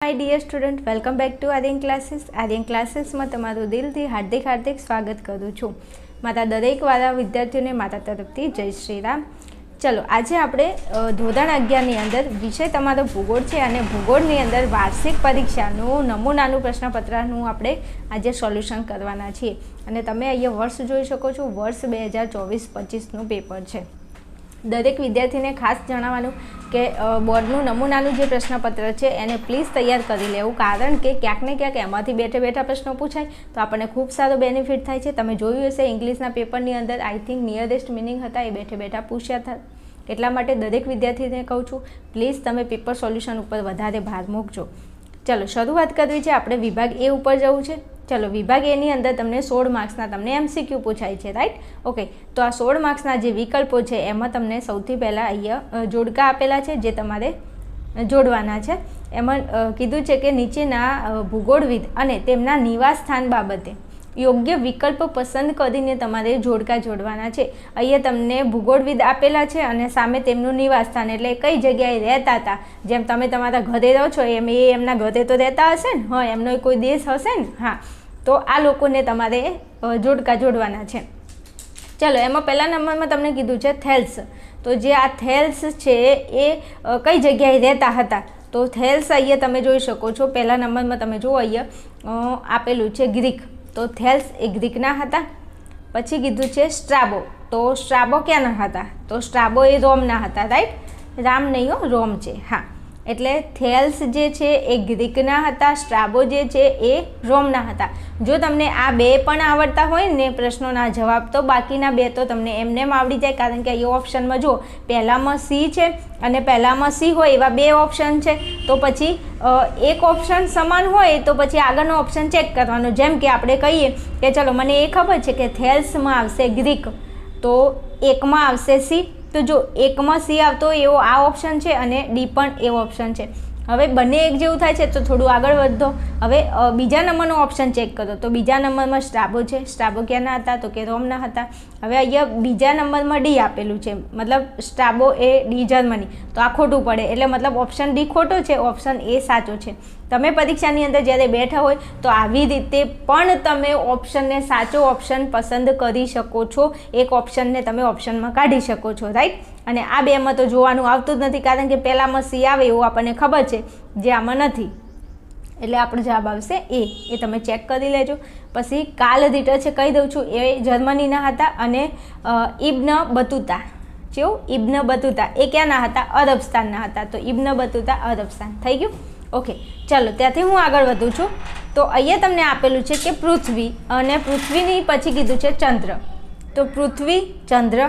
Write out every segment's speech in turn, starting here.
Hi dear student, welcome back to Aryan classes में तमारू दिलथी हार्दिक स्वागत करूँ छूँ। मारा दरेक वाला विद्यार्थीओने मारा तरफथी जय श्री राम। चलो आज आपणे धोरण 11 अंदर विषय तमारो भूगोळ छे अने भूगोळनी अंदर वार्षिक परीक्षानुं नमूनानुं प्रश्नपत्रनुं आपणे आज सॉल्यूशन करवाना छीए। अने तमे अहींया वर्ष जोई शको छो, वर्ष 2024-25 पेपर छे। दरेक विद्यार्थी खास जणाववानुं के बोर्डनुं नमूनानुं जे प्रश्नपत्र है एने प्लीज तैयार करी लेवुं, कारण के क्यांक ने क्यांक एमांथी बेठे बेठा प्रश्नों पूछाय तो आपणे खूब सारो बेनिफिट थाय छे। तमे जोयुं हशे इंग्लिशना पेपरनी अंदर आई थिंक नियरेस्ट मीनिंग हता ए बेठे बेठा पूछ्या था। एटला माटे दरेक विद्यार्थीने कहूं छुं प्लीज तमे पेपर सोल्यूशन उपर वधारे भार मूकजो। चलो शुरुआत करवी छे, आपणे विभाग ए उपर जवुं छे। चलो विभाग ए नी अंदर तमने 16 मार्क्सना तमने एमसीक्यू पूछाय छे, राइट। ओके, तो आ 16 मार्क्सना जे विकल्पो छे एमां तमने सौथी पहेला अहींया जोडका आपेला छे जे तमारे जोडवाना छे। एमां कीधुं छे के नीचेना भूगोळविद अने तेमना निवास स्थान बाबते योग्य विकल्प पसंद करीने तमारे जोडका जोडवाना छे। अहींया तमने भूगोळविद आपेला छे अने सामे तेमनुं निवास स्थान एटले कई जग्याए रहेता हता। जेम तमे तमारा घरे रहो छो एम ए एमना घरे तो रहेता हशे ने, हाँ एमनो कोई देश हशे ने, हाँ तो आ लोकोने तमारे जोडका जोडवाना छे। चलो एमां पहला नंबर में तमने कीधुं छे थेल्स। तो जे आ थेल्स छे ए कई जग्याए रहेता हता, तो थेल्स अहींया तमे जोई शको छो। पहला नंबर में तमे जुओ अहींया आपेलुं छे ग्रीक, तो थेल्स ए ग्रीकना हता। पछी कीधुं छे स्ट्राबो, तो स्ट्राबो क्यांना हता, तो स्ट्राबो ए रोमना हता, राइट। राम नहीं हो, रोम छे, हाँ। एटले थेल्स जे छे ए ग्रीकना हता, स्ट्राबो जे छे ए रोमना हता। जो तमने आ बे पण आवडता होय ने प्रश्नोना जवाब, तो बाकीना बे तो तमने एमनेम आवडी जाय, कारण के अहीं ऑप्शनमां जो पहेलामां सी छे अने पहेलामां सी होय एवा बे ऑप्शन छे, तो पछी एक ऑप्शन समान होय तो पछी आगळनो ऑप्शन चेक करवानो। जेम के आपणे कहीए के चलो मने ए खबर छे के थेल्समां आवशे ग्रीक, तो एकमां आवशे सी, तो जो एक में सी आवतो एवो आ ऑप्शन है अने डी पण एवो ऑप्शन है। हवे बने एक जेवुं थाय छे तो थोड़ुं आगळ वधो। हवे बीजा नंबरनो ऑप्शन चेक करो, तो बीजा नंबर में स्ट्राबो है। स्ट्राबो क्यांना हता, तो के रोमना हता। हवे अहींया बीजा नंबर में डी आपेलुं छे, मतलब स्ट्राबो ए डी जर्मनी, तो आ खोटुं पड़े, एटले मतलब ऑप्शन डी खोटो है, ऑप्शन ए साचो है। तमे परीक्षानी अंदर ज्यारे बैठा होय तो आवी रीते पण तमे ऑप्शन ने साचो ऑप्शन पसंद करी शको छो। एक ऑप्शन ने तमे ऑप्शन में काढी शको छो, राइट। अने आ बे में तो जोवानुं आवतुं ज नथी, कारण के पहेलामां सी आवे एवुं आपणे खबर छे, जे आमां नथी, एटले आपणो जवाब आवशे ए तमे चेक करी लेजो। पछी कार्ल रिटर छे, कही दઉં છું ए जर्मनीना हता अने इब्न बतूता, केवुं इब्न बतूता ए क्यांना हता, अरबस्तानना हता, तो इब्न बतूता अरबस्तान थई गयुं। ओके, चलो त्याथी हूँ आगळ वधुं छुं। तो अहींया तमने आपेलुं छे के पृथ्वी, अने पृथ्वीनी पछी कीधुं छे चंद्र, तो पृथ्वी चंद्र,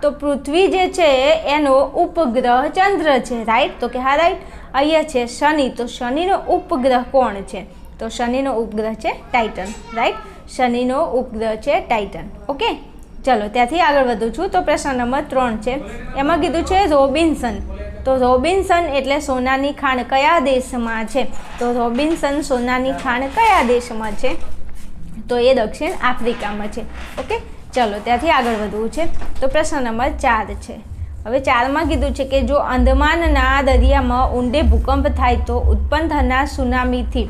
तो पृथ्वी जे छे एनो उपग्रह चंद्र छे, राइट। तो के हाँ राइट। अहींया छे शनि, तो शनिनो उपग्रह कोण छे, तो शनिनो उपग्रह छे टाइटन, राइट। शनिनो उपग्रह छे टाइटन। ओके, चलो त्याथी आगळ वधुं छुं। तो प्रश्न नंबर 3 छे, एमां कीधुं छे रोबिन्सन। तो रोबिन्सन एटले सोनानी खाण कया देशमां छे, तो रोबिन्सन सोनानी खाण कया देशमां छे, तो ए दक्षिण आफ्रिकामां छे। ओके, चलो त्याथी आगळ वधवुं छे। तो प्रश्न नंबर 4 छे। हवे 4 में कीधुं छे के जो अंदमानना दरियामां ऊंडे भूकंप थाय तो उत्पन्न थनार सुनामीथी,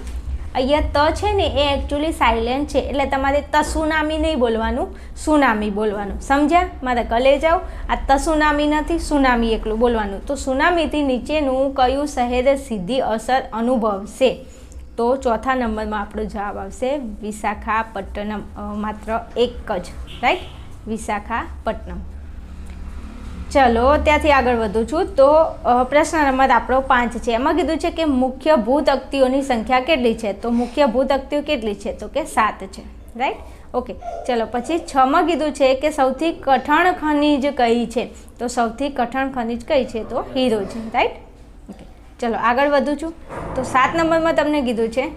अहींया त छे ने ए एक्चुअली साइलेंट छे, एटले तमारे तसुनामी नहीं बोलवानुं, सुनामी बोलवानुं, समझ्या मारा कलेजाओ। आ तसुनामी नथी, सुनामी एकलुं बोलवानुं। तो सुनामीथी नीचेनुं कयुं शहेर सीधी असर अनुभवशे, तो चौथा नंबर में आपणो जवाब आवशे विशाखापट्टनम, मात्र एक ज, राइट, विशाखापट्टनम। चलो त्याथी आगळ वधुं छुं। तो प्रश्न नंबर आपणो 5 छे, एमां कीधुं छे के मुख्य भूतक्तिओनी संख्या केटली छे, तो मुख्य भूतक्तिओ केटली छे, तो के 7 छे, राइट। ओके, चलो पछी 6 में कीधुं छे के सौथी कठण खनिज कई छे, तो सौथी कठण खनिज कई छे, तो हीरो छे, राइट। ओके, चलो आगळ वधुं छुं। तो 7 नंबर में तमने कीधुं छे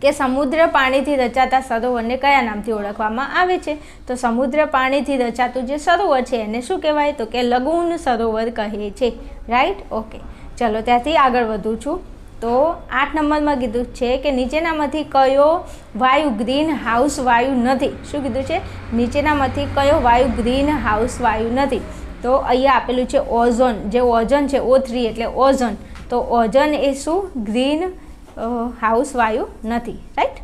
के समुद्र पाणीथी रचाता सरोवरने कया नामथी ओळखवामां आवे छे, तो समुद्र पाणीथी रचातुं जे सरोवर छे एने शुं कहेवाय, तो के लगून सरोवर कहे छे, राइट। ओके, चलो त्याथी आगळ वधुं छुं। तो 8 नंबर में कीधुं छे के नीचेनामांथी कयो वायु ग्रीन हाउस वायु नथी, शुं कीधुं छे, नीचेनामांथी कयो वायु ग्रीन हाउस वायु नथी, तो अहींया आपेलुं छे ओझोन, जे ओझोन छे O3 एटले ओझोन, तो ओझोन ए शुं ग्रीन હાઉસ વાયુ નથી, રાઈટ.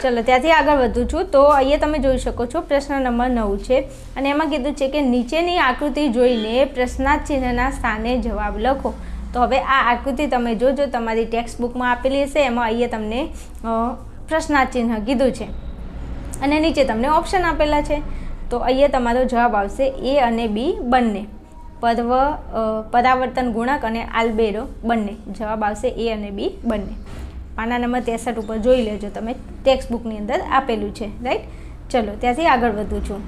ચલો ત્યાંથી આગળ વધું છું. તો અહીંયા તમે જોઈ શકો છો પ્રશ્ન નંબર 9 છે અને એમાં કીધું છે કે નીચેની આકૃતિ જોઈને પ્રશ્નાર્થ ચિહ્નના સ્થાને જવાબ લખો. તો હવે આ આકૃતિ તમે જોજો, તમારી ટેક્સ્ટ બુકમાં આપેલી હશે. એમાં અહીંયા તમને પ્રશ્નાર્થ ચિહ્ન કીધું છે અને નીચે તમને ઓપ્શન આપેલા છે. તો અહીંયા તમારો જવાબ આવશે એ અને બી બંને, પરાવર્તન ગુણક અને આલ્બેડો બંને. જવાબ આવશે એ અને બી બંને. પાના નંબર 63 ઉપર જોઈ લેજો, તમે ટેક્સ્ટ બુકની અંદર આપેલું છે, રાઈટ. ચલો ત્યાંથી આગળ વધું છું.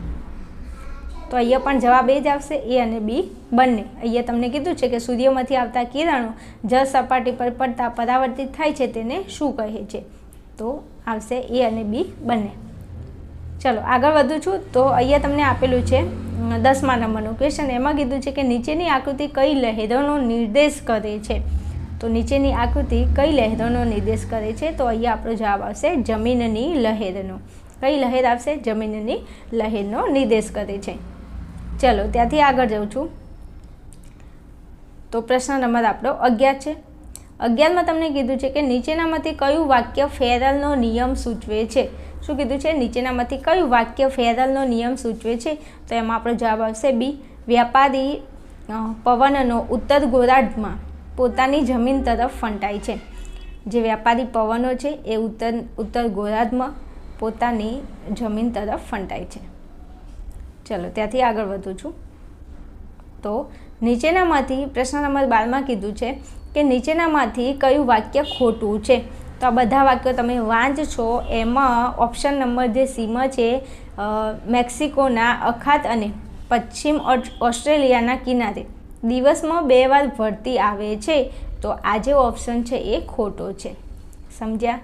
તો અહીંયા પણ જવાબ એ જ આવશે, એ અને બી બંને. અહીંયા તમને કીધું છે કે સૂર્યમાંથી આવતા કિરણો જળ સપાટી પર પડતા પરાવર્તિત થાય છે, તેને શું કહે છે? તો આવશે એ અને બી બંને. ચલો આગળ વધું છું. તો અહીંયા તમને આપેલું છે 10મા નંબરનું ક્વેશ્ચન. એમાં કીધું છે કે નીચેની આકૃતિ કઈ લહેરોનો નિર્દેશ કરે છે? તો નીચેની આકૃતિ કઈ લહેરોનો નિર્દેશ કરે છે? તો અહીંયા આપણો જવાબ આવશે જમીનની લહેરનો. કઈ લહેર આવશે? જમીનની લહેરનો નિર્દેશ કરે છે. ચલો ત્યાંથી આગળ જાઉં છું. તો પ્રશ્ન નંબર આપણો 11 છે. 11માં તમને કીધું છે કે નીચેનામાંથી કયું વાક્ય ફેરલનો નિયમ સૂચવે છે? શું કીધું છે? નીચેનામાંથી કયું વાક્ય ફેરલનો નિયમ સૂચવે છે? તો એમાં આપણો જવાબ આવશે બી. વ્યાપારી પવનનો ઉત્તર ગોળાર્ધમાં પોતાની જમીન તરફ ફંટાય છે. જે વ્યાપારી પવનો છે એ ઉત્તર ગોળાર્ધમાં પોતાની જમીન તરફ ફંટાય છે. ચલો ત્યાંથી આગળ વધું છું. તો નીચેનામાંથી પ્રશ્ન નંબર 12માં કીધું છે કે નીચેનામાંથી કયું વાક્ય ખોટું છે? તો આ બધા વાક્યો તમે વાંચશો. એમાં ઓપ્શન નંબર જે સીમાં છે, મેક્સિકોના અખાત અને પશ્ચિમ ઓસ્ટ્રેલિયાના કિનારે દિવસમાં 2 વાર ભરતી આવે છે, તો આ જે ઓપ્શન છે એ ખોટો છે. સમજ્યા?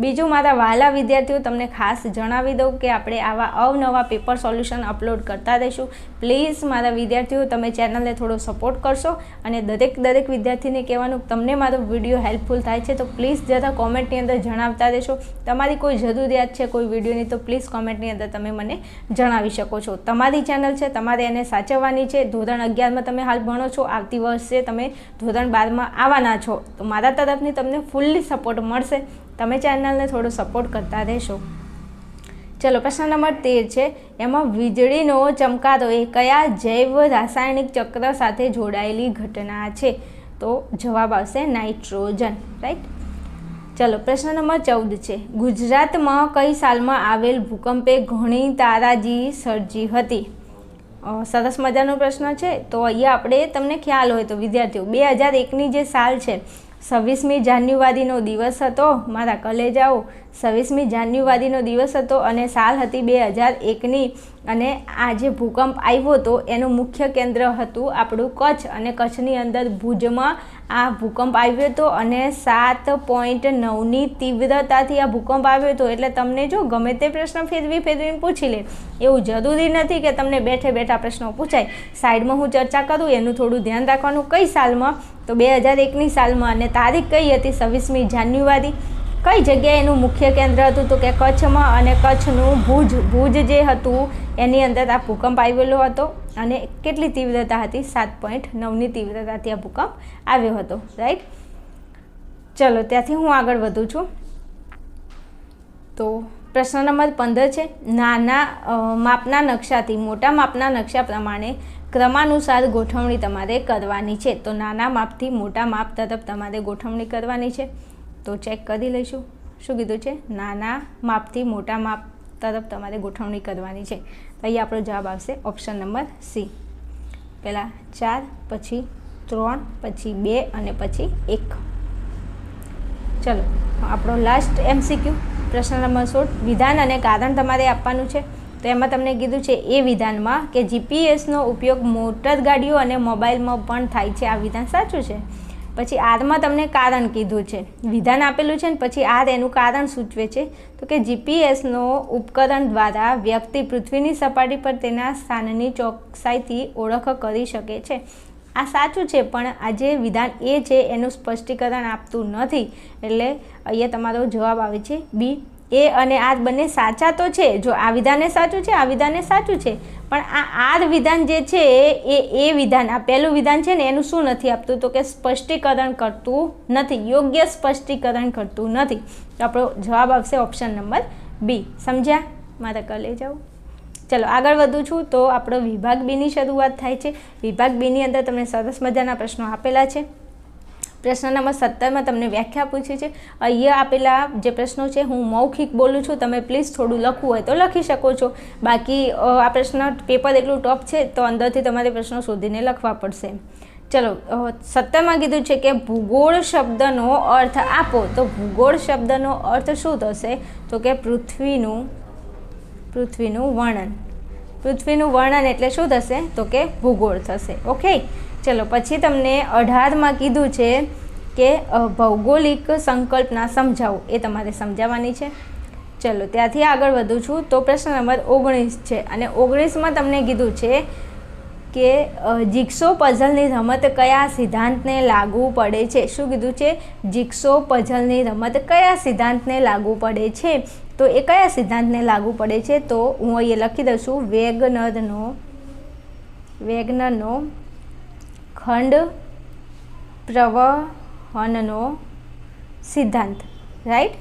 બીજું મારા વહાલા વિદ્યાર્થીઓ, તમને ખાસ જણાવી દઉં કે આપણે આવા અવનવા પેપર સોલ્યુશન અપલોડ કરતા રહીશું. પ્લીઝ મારા વિદ્યાર્થીઓ તમે ચેનલને થોડો સપોર્ટ કરશો અને દરેક વિદ્યાર્થીને કહેવાનું તમને મારો વિડીયો હેલ્પફુલ થાય છે તો પ્લીઝ જરા કોમેન્ટની અંદર જણાવતા રહેશો. તમારી કોઈ જરૂરિયાત છે કોઈ વિડીયોની તો પ્લીઝ કોમેન્ટની અંદર તમે મને જણાવી શકો છો. તમારી ચેનલ છે, તમારે એને સાચવવાની છે. ધોરણ 11માં તમે હાલ ભણો છો, આવતી વર્ષે તમે ધોરણ 12માં આવવાના છો, તો મારા તરફથી તમને ફૂલ્લી સપોર્ટ મળશે. તમે ચેનલને થોડો સપોર્ટ કરતા રહેશો. ચલો પ્રશ્ન નંબર 13 છે. એમાં વીજળીનો ચમકારો એ કયા જૈવ રાસાયણિક ચક્ર સાથે જોડાયેલી ઘટના છે? તો જવાબ આવશે નાઇટ્રોજન, રાઈટ. ચલો પ્રશ્ન નંબર 14 છે. ગુજરાતમાં કઈ સાલમાં આવેલ ભૂકંપે ઘણી તારાજી સર્જી હતી? સરસ મજાનો પ્રશ્ન છે. તો અહીંયા આપણે તમને ખ્યાલ હોય તો વિદ્યાર્થીઓ 2001ની જે સાલ છે, 26મી જાન્યુઆરીનો દિવસ હતો. મારા કલેજાઓ, 26મી જાન્યુઆરીનો દિવસ હતો અને સાલ હતી 2001ની. અને આ જે ભૂકંપ આવ્યો હતો એનું મુખ્ય કેન્દ્ર હતું આપણું કચ્છ, અને કચ્છની અંદર ભુજમાં આ ભૂકંપ આવ્યો હતો અને 7.9ની તીવ્રતાથી આ ભૂકંપ આવ્યો હતો. એટલે તમને જો ગમે તે પ્રશ્ન ફેરવીને પૂછી લે, એવું જરૂરી નથી કે તમને બેઠા પ્રશ્નો પૂછાય. સાઈડમાં હું ચર્ચા કરું એનું થોડું ધ્યાન રાખવાનું. કઈ સાલમાં? તો 2001ની સાલમાં. અને તારીખ કઈ હતી? 26મી જાન્યુઆરી. કઈ જગ્યાએ એનું મુખ્ય કેન્દ્ર હતું? તો કે કચ્છમાં. અને કચ્છનું ભુજ જે હતું એની અંદર આ ભૂકંપ આવેલો હતો. અને કેટલી તીવ્રતા હતી? 7.9ની તીવ્રતાથી આ ભૂકંપ આવ્યો હતો, રાઈટ. ચલો ત્યાંથી હું આગળ વધું છું. તો પ્રશ્ન નંબર 15 છે. નાના માપના નકશાથી મોટા માપના નકશા પ્રમાણે ક્રમાનુસાર ગોઠવણી તમારે કરવાની છે. તો નાના માપથી મોટા માપ તરફ તમારે ગોઠવણી કરવાની છે. તો ચેક કરી લઈશું. શું કીધું છે? નાના માપથી મોટા માપ તરફ તમારે ગોઠવણી કરવાની છે. તો અહીં આપણો જવાબ આવશે ઓપ્શન નંબર સી. પહેલાં 4, પછી 3, પછી 2 અને પછી 1. ચલો આપણો લાસ્ટ MCQ પ્રશ્ન નંબર 16. વિધાન અને કારણ તમારે આપવાનું છે. તો એમાં તમને કીધું છે એ વિધાનમાં કે જીપીએસનો ઉપયોગ મોટર ગાડીઓ અને મોબાઈલમાં પણ થાય છે. આ વિધાન સાચું છે. પછી આરમાં તમને કારણ કીધું છે. વિધાન આપેલું છે ને પછી આર એનું કારણ સૂચવે છે. તો કે જીપીએસનો ઉપકરણ દ્વારા વ્યક્તિ પૃથ્વીની સપાટી પર તેના સ્થાનની ચોકસાઈથી ઓળખ કરી શકે છે. આ સાચું છે, પણ આ જે વિધાન એ છે એનું સ્પષ્ટીકરણ આપતું નથી. એટલે અહીંયા તમારો જવાબ આવે છે બી. એ અને આર બંને સાચા તો છે. જો આ વિધાને સાચું છે, આ વિધાને સાચું છે, પણ આ આર વિધાન જે છે એ વિધાન, આ પહેલું વિધાન છે ને એનું શું નથી આપતું, તો કે સ્પષ્ટીકરણ કરતું નથી, યોગ્ય સ્પષ્ટીકરણ કરતું નથી. તો આપણો જવાબ આવશે ઓપ્શન નંબર બી. સમજ્યા? મારે કરી લઈ જાઓ. ચલો આગળ વધું છું. તો આપણો વિભાગ બીની શરૂઆત થાય છે. વિભાગ બીની અંદર તમને સરસ મજાના પ્રશ્નો આપેલા છે. પ્રશ્ન નંબર 17માં તમને વ્યાખ્યા પૂછી છે. અહીંયા આપેલા જે પ્રશ્નો છે હું મૌખિક બોલું છું, તમે પ્લીઝ થોડું લખવું હોય તો લખી શકો છો. બાકી આ પ્રશ્ન પેપર એટલું ટફ છે તો અંદરથી તમારે પ્રશ્નો શોધીને લખવા પડશે. ચલો 17માં કીધું છે કે ભૂગોળ શબ્દનો અર્થ આપો. તો ભૂગોળ શબ્દનો અર્થ શું થશે, તો કે પૃથ્વીનું વર્ણન. પૃથ્વીનું વર્ણન એટલે શું થશે, તો કે ભૂગોળ થશે. ઓકે. ચલો પછી તમને 18માં કીધું છે કે ભૌગોલિક સંકલ્પના સમજાવો, એ તમારે સમજાવવાની છે. ચલો ત્યાંથી આગળ વધું છું. તો પ્રશ્ન નંબર 19 છે અને 19માં તમને કીધું છે કે જિગ્સો પઝલની રમત કયા સિદ્ધાંતને લાગુ પડે છે. શું કીધું છે? જિગ્સો પઝલની રમત કયા સિદ્ધાંતને લાગુ પડે છે. તો એ કયા સિદ્ધાંતને લાગુ પડે છે? તો હું અહીંયા લખી દઉં છું વેગનરનો ખંડ પ્રવહનનો સિદ્ધાંત. રાઈટ?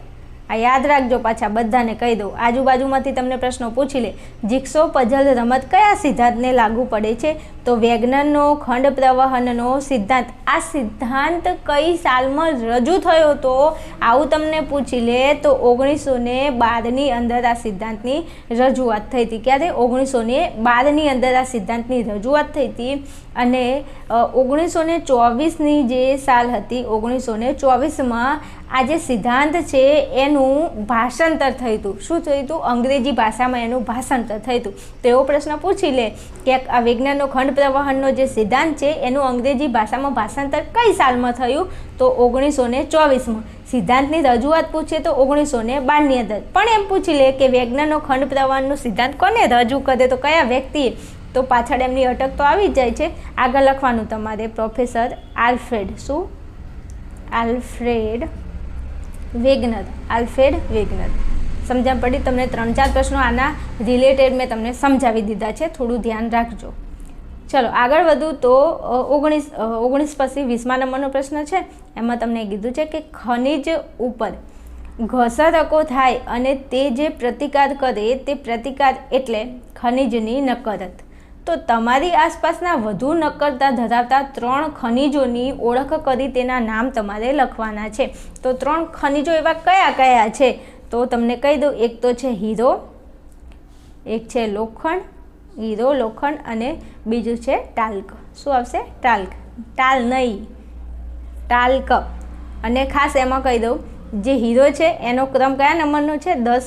આ યાદ રાખજો, પાછા બધાને કહી દઉં. આજુબાજુમાંથી તમને પ્રશ્નો પૂછી લે, જિગ્સો પઝલ રમત કયા સિદ્ધાંતને લાગુ પડે છે? તો વેગનરનો ખંડ પ્રવહનનો સિદ્ધાંત. આ સિદ્ધાંત કઈ સાલમાં રજૂ થયો હતો આવું તમને પૂછી લે તો 1912ની અંદર આ સિદ્ધાંતની રજૂઆત થઈ હતી. ક્યારે? 1912ની અંદર આ સિદ્ધાંતની રજૂઆત થઈ હતી. અને 1924ની જે સાલ હતી, 1924માં આ જે સિદ્ધાંત છે એનું ભાષાંતર થયું હતું. શું થયું હતું? અંગ્રેજી ભાષામાં એનું ભાષાંતર થયું હતું. તો એવો પ્રશ્ન પૂછી લે કે આ વિજ્ઞાનનો ખંડ પ્રવહનનો જે સિદ્ધાંત છે એનું અંગ્રેજી ભાષામાં ભાષાંતર કઈ સાલમાં થયું? તો 1924માં. સિદ્ધાંતની રજૂઆત પૂછે તો 1912ની અંદર. પણ એમ પૂછી લે કે વિજ્ઞાનનો ખંડ પ્રવહનનો સિદ્ધાંત કોને રજૂ કરે, તો કયા વ્યક્તિએ? તો પાછળ એમની અટક તો આવી જ જાય છે. આગળ લખવાનું તમારે પ્રોફેસર આલ્ફ્રેડ. શું? Alfred WagonR. સમજણ પડી? તમને 3-4 પ્રશ્નો આના રિલેટેડ મેં તમને સમજાવી દીધા છે, થોડું ધ્યાન રાખજો. ચલો આગળ વધું. તો 19 પછી 20મા નંબરનો પ્રશ્ન છે. એમાં તમને કીધું છે કે ખનિજ ઉપર ઘસરકો થાય અને તે જે પ્રતિકાર કરે તે પ્રતિકાર એટલે ખનિજની નક્કરત. તો તમારી આસપાસના વધુ નક્કરતા ધરાવતા 3 ખનિજોની ઓળખ કરી તેના નામ તમારે લખવાના છે. તો 3 ખનિજો એવા કયા કયા છે તો તમને કહી દઉં. એક તો છે હીરો, એક છે લોખંડ અને બીજું છે ટાલ્ક. શું આવશે? ટાલ્ક. ટાલ નહીં, ટાલ્ક. અને ખાસ એમાં કહી દઉં, જે હીરો છે એનો ક્રમ કયા નંબરનો છે? 10.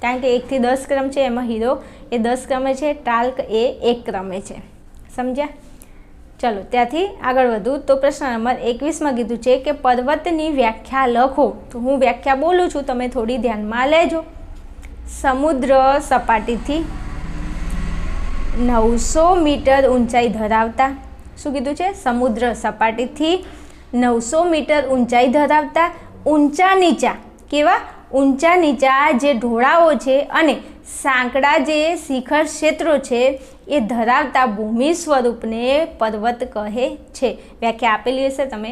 કારણ કે 1 થી 10 ક્રમ છે, એમાં હીરો એ 10 ક્રમે છે, ટાલ્ક એ 1 ક્રમે છે. સમજ્યા? ચલો ત્યાંથી આગળ વધું. તો પ્રશ્ન નંબર 21માં કીધું છે કે પર્વતની વ્યાખ્યા લખો. તો હું વ્યાખ્યા બોલું છું, તમે થોડી ધ્યાનમાં લેજો. સમુદ્ર સપાટીથી 900 મીટર ઊંચાઈ ધરાવતા. શું કીધું છે? સમુદ્ર સપાટીથી 900 મીટર ઊંચાઈ ધરાવતા ઊંચા નીચા. કેવા? ઊંચા નીચા જે ઢોળાવો છે અને સાંકડા જે શિખર ક્ષેત્રો છે એ ધરાવતા ભૂમિ સ્વરૂપને પર્વત કહે છે. વ્યાખ્યા આપેલી હશે, તમે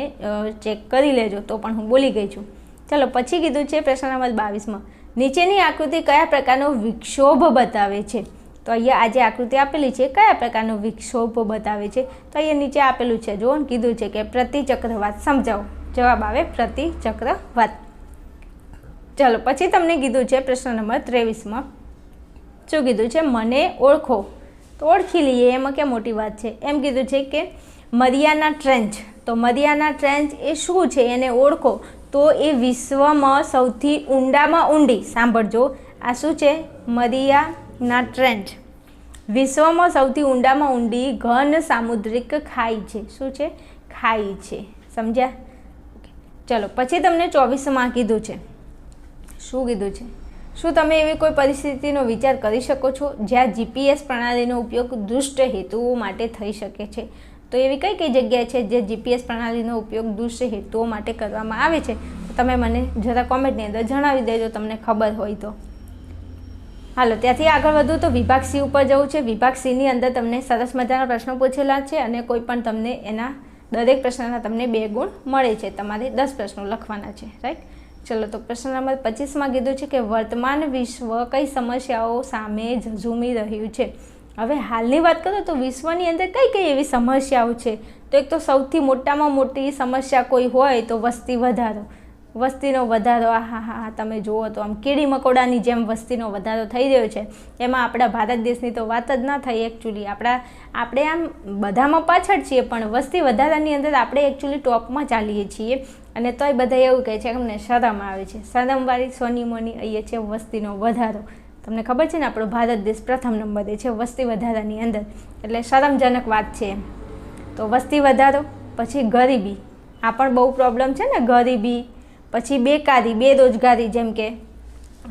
ચેક કરી લેજો. તો પણ હું બોલી ગઈ છું. ચલો પછી કીધું છે પ્રશ્ન નંબર 22માં નીચેની આકૃતિ કયા પ્રકારનો વિક્ષોભ બતાવે છે. તો અહીંયા આ જે આકૃતિ આપેલી છે કયા પ્રકારનો વિક્ષોભ બતાવે છે? તો અહીંયા નીચે આપેલું છે, જો કીધું છે કે પ્રતિચક્રવાત. સમજાવો. જવાબ આવે પ્રતિચક્રવાત. ચલો પછી તમને કીધું છે પ્રશ્ન નંબર 23માં શું કીધું છે? મને ઓળખો. તો ઓળખી લઈએ, એમાં ક્યાં મોટી વાત છે. એમ કીધું છે કે મરિયાના ટ્રેન્ચ. તો મરિયાના ટ્રેન્ચ એ શું છે એને ઓળખો. તો એ વિશ્વમાં સૌથી ઊંડામાં ઊંડી, સાંભળજો, આ શું છે? મરિયાના ટ્રેન્ચ વિશ્વમાં સૌથી ઊંડામાં ઊંડી ઘન સામુદ્રિક ખાઈ છે. શું છે? ખાઈ છે. સમજ્યા? ચલો પછી તમને 24માં કીધું છે. શું કીધું છે? શું તમે એવી કોઈ પરિસ્થિતિનો વિચાર કરી શકો છો જ્યાં જીપીએસ પ્રણાલીનો ઉપયોગ દુષ્ટ હેતુઓ માટે થઈ શકે છે? તો એવી કઈ કઈ જગ્યા છે જે જીપીએસ પ્રણાલીનો ઉપયોગ દુષ્ટ હેતુઓ માટે કરવામાં આવે છે? તો તમે મને જરા કોમેન્ટની અંદર જણાવી દેજો, તમને ખબર હોય તો. હાલો ત્યાંથી આગળ વધું તો વિભાગ સી ઉપર જવું છે. વિભાગ સીની અંદર તમને સરસ મજાના પ્રશ્નો પૂછેલા છે અને કોઈ પણ તમને એના દરેક પ્રશ્નના તમને 2 ગુણ મળે છે. તમારે 10 પ્રશ્નો લખવાના છે, રાઈટ. ચલો તો પ્રશ્ન નંબર 25માં કીધું છે કે વર્તમાન વિશ્વ કઈ સમસ્યાઓ સામે ઝઝૂમી રહ્યું છે. હવે હાલની વાત કરું તો વિશ્વની અંદર કઈ કઈ એવી સમસ્યાઓ છે? તો એક તો સૌથી મોટામાં મોટી સમસ્યા કોઈ હોય તો વસ્તી વધારો. વસ્તીનો વધારો, હા તમે જુઓ તો આમ કીડી મકોડાની જેમ વસ્તીનો વધારો થઈ રહ્યો છે. એમાં આપણા ભારત દેશની તો વાત જ ના થઈ. એકચ્યુઅલી આપણે આમ બધામાં પાછળ છીએ, પણ વસ્તી વધારાની અંદર આપણે એકચ્યુઅલી ટોપમાં ચાલીએ છીએ. અને તોય બધા એવું કહે છે કે અમને શરમ આવે છે. શરમવાળી સોની મોની અહીંયા છે વસ્તીનો વધારો. તમને ખબર છે ને આપણો ભારત દેશ પ્રથમ નંબરે છે વસ્તી વધારાની અંદર, એટલે શરમજનક વાત છે એમ. તો વસ્તી વધારો, પછી ગરીબી, આ પણ બહુ પ્રોબ્લેમ છે ને, ગરીબી, પછી બેકારી, બેરોજગારી, જેમ કે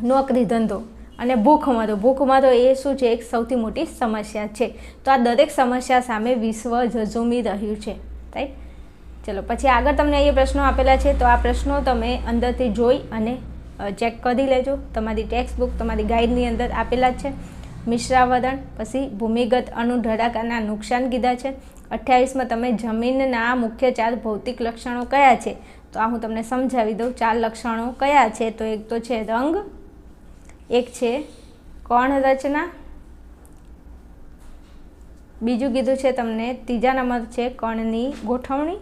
નોકરી ધંધો, અને ભૂખમરો. ભૂખમરો એ શું છે? એક સૌથી મોટી સમસ્યા છે. તો આ દરેક સમસ્યા સામે વિશ્વ ઝઝૂમી રહ્યું છે, રાઈટ. ચલો પછી આગળ તમને અહીંયા પ્રશ્નો આપેલા છે. તો આ પ્રશ્નો તમે અંદરથી જોઈ અને ચેક કરી લેજો. તમારી ટેક્સ્ટ બુક, તમારી ગાઈડની અંદર આપેલા જ છે. મિશ્રાવરણ, પછી ભૂમિગત અણુ ધડાકાના નુકસાન કીધા છે. 28માં તમે જમીનના મુખ્ય 4 ભૌતિક લક્ષણો કયા છે? તો આ હું તમને સમજાવી દઉં. 4 લક્ષણો કયા છે? તો એક તો છે રંગ, એક છે કોણ રચના, બીજું કીધું છે તમને, ત્રીજા નંબર છે કણની ગોઠવણી,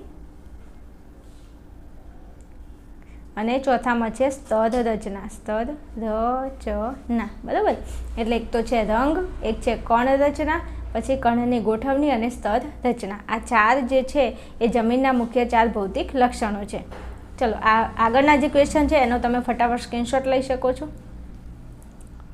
અને ચોથામાં છે સ્તર રચના. સ્તર રચના, બરાબર. એટલે એક તો છે રંગ, એક છે કણ રચના, પછી કણની ગોઠવણી અને સ્તર રચના. આ 4 જે છે એ જમીનના મુખ્ય 4 ભૌતિક લક્ષણો છે. ચલો આગળના જે ક્વેશ્ચન છે એનો તમે ફટાફટ સ્ક્રીનશોટ લઈ શકો છો.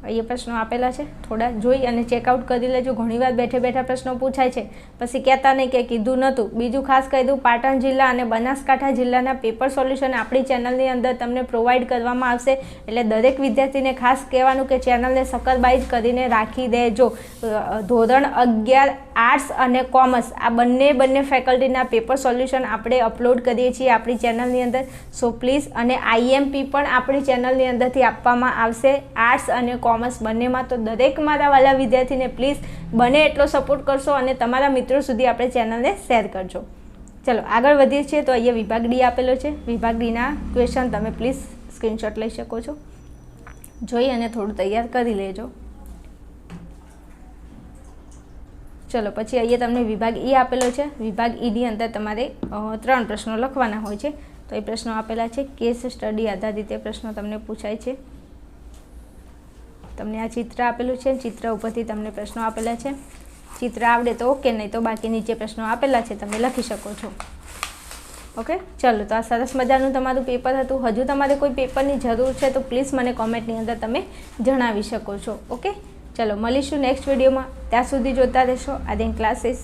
એ પ્રશ્નો આપેલા છે, થોડા જોઈ અને ચેકઆઉટ કરી લેજો. ઘણીવાર બેઠે બેઠા પ્રશ્નો પૂછાય છે, પછી કહેતા નહીં કે કીધું નહોતું. બીજું ખાસ કહી દઉં, પાટણ જિલ્લા અને બનાસકાંઠા જિલ્લાના પેપર સોલ્યુશન આપણી ચેનલની અંદર તમને પ્રોવાઈડ કરવામાં આવશે. એટલે દરેક વિદ્યાર્થીને ખાસ કહેવાનું કે ચેનલને સક્કરબાઈજ કરીને રાખી દેજો. ધોરણ 11 આર્ટ્સ અને કોમર્સ આ બંને ફેકલ્ટીના પેપર સોલ્યુશન આપણે અપલોડ કરીએ છીએ આપણી ચેનલની અંદર. સો પ્લીઝ, અને આઈએમપી પણ આપણી ચેનલની અંદરથી આપવામાં આવશે, આર્ટ્સ અને કોમર્સ બંનેમાં. તો દરેક મારા વાલા વિદ્યાર્થીને પ્લીઝ બને એટલો સપોર્ટ કરશો અને તમારા મિત્રો સુધી આપણે ચેનલને શેર કરજો. ચલો આગળ વધીએ છીએ. તો અહીંયા વિભાગ ડી આપેલો છે. વિભાગ ડીના ક્વેશ્ચન તમે પ્લીઝ સ્ક્રીનશોટ લઈ શકો છો. જોઈ અને થોડું તૈયાર કરી લેજો. ચલો પછી અહીંયા તમને વિભાગ ઈ આપેલો છે. વિભાગ ઈની અંદર તમારે 3 પ્રશ્નો લખવાના હોય છે. તો એ પ્રશ્નો આપેલા છે. કેસ સ્ટડી આધારિત એ પ્રશ્નો તમને પૂછાય છે. તમને આ ચિત્ર આપેલું છે, ચિત્ર ઉપરથી તમને પ્રશ્નો આપેલા છે. ચિત્ર આવડે તો ઓકે, નહીં તો બાકી નીચે પ્રશ્નો આપેલા છે, તમે લખી શકો છો. ઓકે, ચલો તો આ સરસ મજાનું તમારું પેપર હતું. હજુ તમારે કોઈ પેપરની જરૂર છે તો પ્લીઝ મને કોમેન્ટની અંદર તમે જણાવી શકો છો. ઓકે, ચલો મળીશું નેક્સ્ટ વિડીયોમાં. ત્યાં સુધી જોતા રહેશો આર્યન ક્લાસીસ.